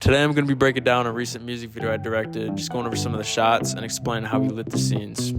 Today I'm going to be breaking down a recent music video I directed, just going over some of the shots and explaining how we lit the scenes.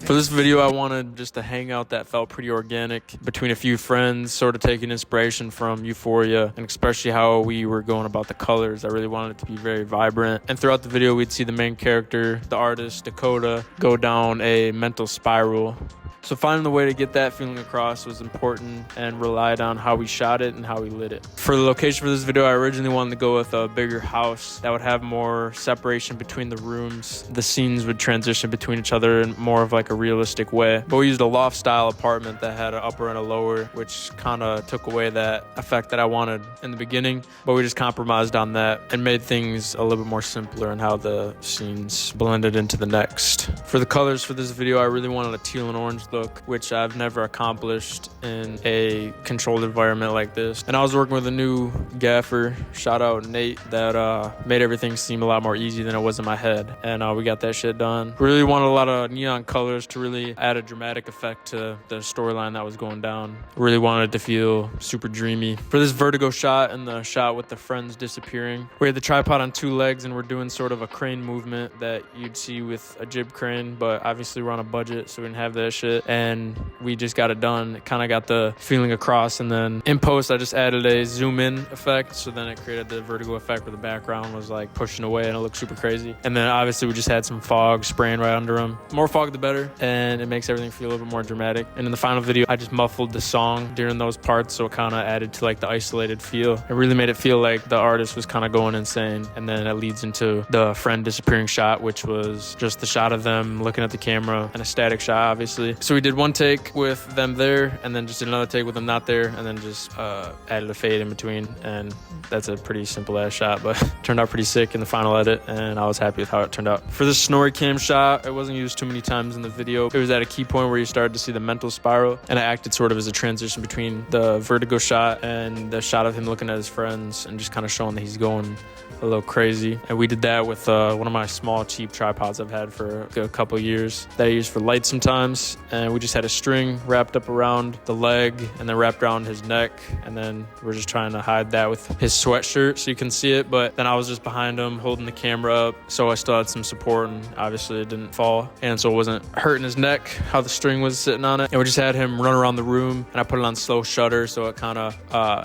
For this video, I wanted just a hangout that felt pretty organic between a few friends, sort of taking inspiration from Euphoria, and especially how we were going about the colors. I really wanted it to be very vibrant. And throughout the video, we'd see the main character, the artist, Dakota, go down a mental spiral. So finding the way to get that feeling across was important and relied on how we shot it and how we lit it. For the location for this video, I originally wanted to go with a bigger house that would have more separation between the rooms. The scenes would transition between each other in more of like a realistic way. But we used a loft style apartment that had an upper and a lower, which kind of took away that effect that I wanted in the beginning. But we just compromised on that and made things a little bit more simpler in how the scenes blended into the next. For the colors for this video, I really wanted a teal and orange look, which I've never accomplished in a controlled environment like this. And I was working with a new gaffer, shout out Nate, that made everything seem a lot more easy than it was in my head. And we got that shit done. Really wanted a lot of neon colors to really add a dramatic effect to the storyline that was going down. Really wanted it to feel super dreamy. For this vertigo shot and the shot with the friends disappearing, we had the tripod on two legs and we're doing sort of a crane movement that you'd see with a jib crane, but obviously we're on a budget, so we didn't have that shit. And we just got it done. It kind of got the feeling across, and then in post I just added a zoom in effect, so then it created the vertigo effect where the background was like pushing away and it looked super crazy. And then obviously we just had some fog spraying right under them. The more fog the better, and it makes everything feel a little bit more dramatic. And in the final video I just muffled the song during those parts, so it kind of added to like the isolated feel. It really made it feel like the artist was kind of going insane. And then it leads into the friend disappearing shot, which was just the shot of them looking at the camera and a static shot obviously. So we did one take with them there, and then just did another take with them not there, and then just added a fade in between. And that's a pretty simple ass shot, but turned out pretty sick in the final edit, and I was happy with how it turned out. For this snorri cam shot, it wasn't used too many times in the video. It was at a key point where you started to see the mental spiral, and it acted sort of as a transition between the vertigo shot and the shot of him looking at his friends and just kind of showing that he's going a little crazy. And we did that with one of my small cheap tripods I've had for a couple years that I use for light sometimes. And we just had a string wrapped up around the leg and then wrapped around his neck, and then we're just trying to hide that with his sweatshirt so you can see it. But then I was just behind him holding the camera up, so I still had some support, and obviously it didn't fall, and so it wasn't hurting his neck how the string was sitting on it. And we just had him run around the room, and I put it on slow shutter so it kind of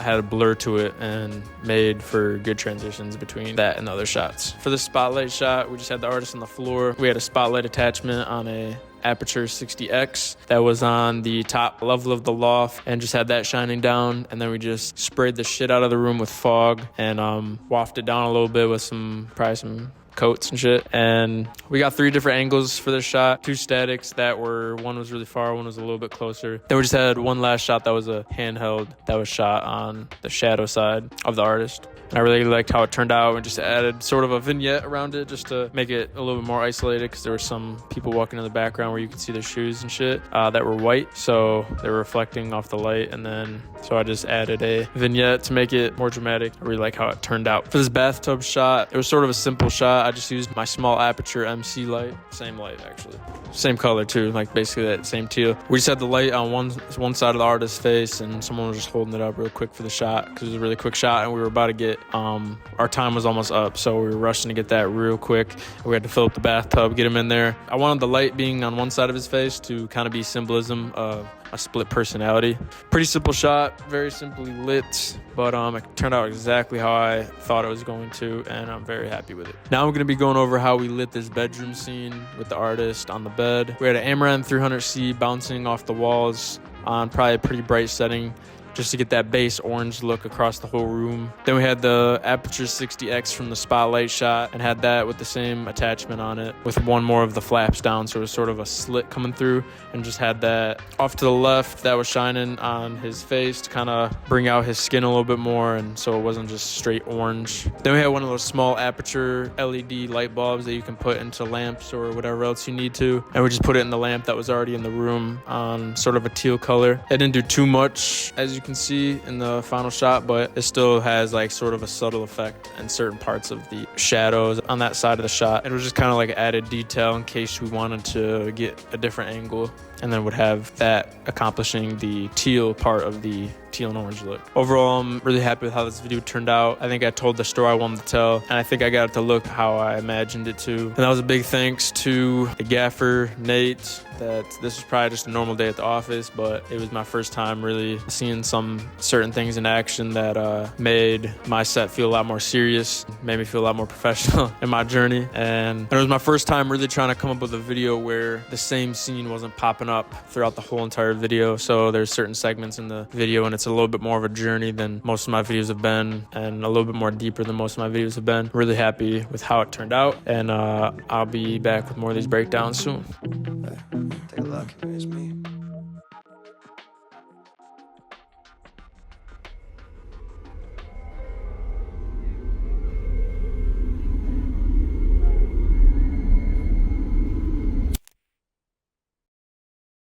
had a blur to it and made for good transitions between that and the other shots. For the spotlight shot, we just had the artist on the floor. We had a spotlight attachment on a Aperture 60X that was on the top level of the loft, and just had that shining down. And then we just sprayed the shit out of the room with fog and wafted down a little bit with probably some coats and shit. And we got 3 different angles for this shot, 2 statics that one was really far, one was a little bit closer. Then we just had one last shot that was a handheld that was shot on the shadow side of the artist. And I really liked how it turned out, and just added sort of a vignette around it just to make it a little bit more isolated, because there were some people walking in the background where you could see their shoes and shit that were white, so they were reflecting off the light. And then so I just added a vignette to make it more dramatic. I really like how it turned out. For this bathtub shot, it was sort of a simple shot. I just used my small aperture MC light, same light actually, same color too, like basically that same teal. We just had the light on one side of the artist's face, and someone was just holding it up real quick for the shot because it was a really quick shot, and we were about to get our time was almost up, so we were rushing to get that real quick. We had to fill up the bathtub, get him in there. I wanted the light being on one side of his face to kind of be symbolism of a split personality. Pretty simple shot, very simply lit, but it turned out exactly how I thought it was going to, and I'm very happy with it. Now I'm going to be going over how we lit this bedroom scene with the artist on the bed. We had an Amaran 300C bouncing off the walls on probably a pretty bright setting, just to get that base orange look across the whole room. Then we had the Aperture 60X from the spotlight shot, and had that with the same attachment on it with one more of the flaps down, so it was sort of a slit coming through, and just had that off to the left that was shining on his face to kind of bring out his skin a little bit more, and so it wasn't just straight orange. Then we had one of those small aperture LED light bulbs that you can put into lamps or whatever else you need to, and we just put it in the lamp that was already in the room on sort of a teal color. It didn't do too much, as you can see in the final shot, but it still has like sort of a subtle effect in certain parts of the shadows on that side of the shot. It was just kind of like added detail in case we wanted to get a different angle, and then would have that accomplishing the teal part of the teal and orange look. Overall, I'm really happy with how this video turned out. I think I told the story I wanted to tell, and I think I got it to look how I imagined it to. And that was a big thanks to the gaffer, Nate, that this was probably just a normal day at the office, but it was my first time really seeing some certain things in action that made my set feel a lot more serious, made me feel a lot more professional in my journey. And it was my first time really trying to come up with a video where the same scene wasn't popping up throughout the whole entire video. So there's certain segments in the video and it's a little bit more of a journey than most of my videos have been, and a little bit more deeper than most of my videos have been. Really happy with how it turned out, and I'll be back with more of these breakdowns soon. Take a look. Here's me.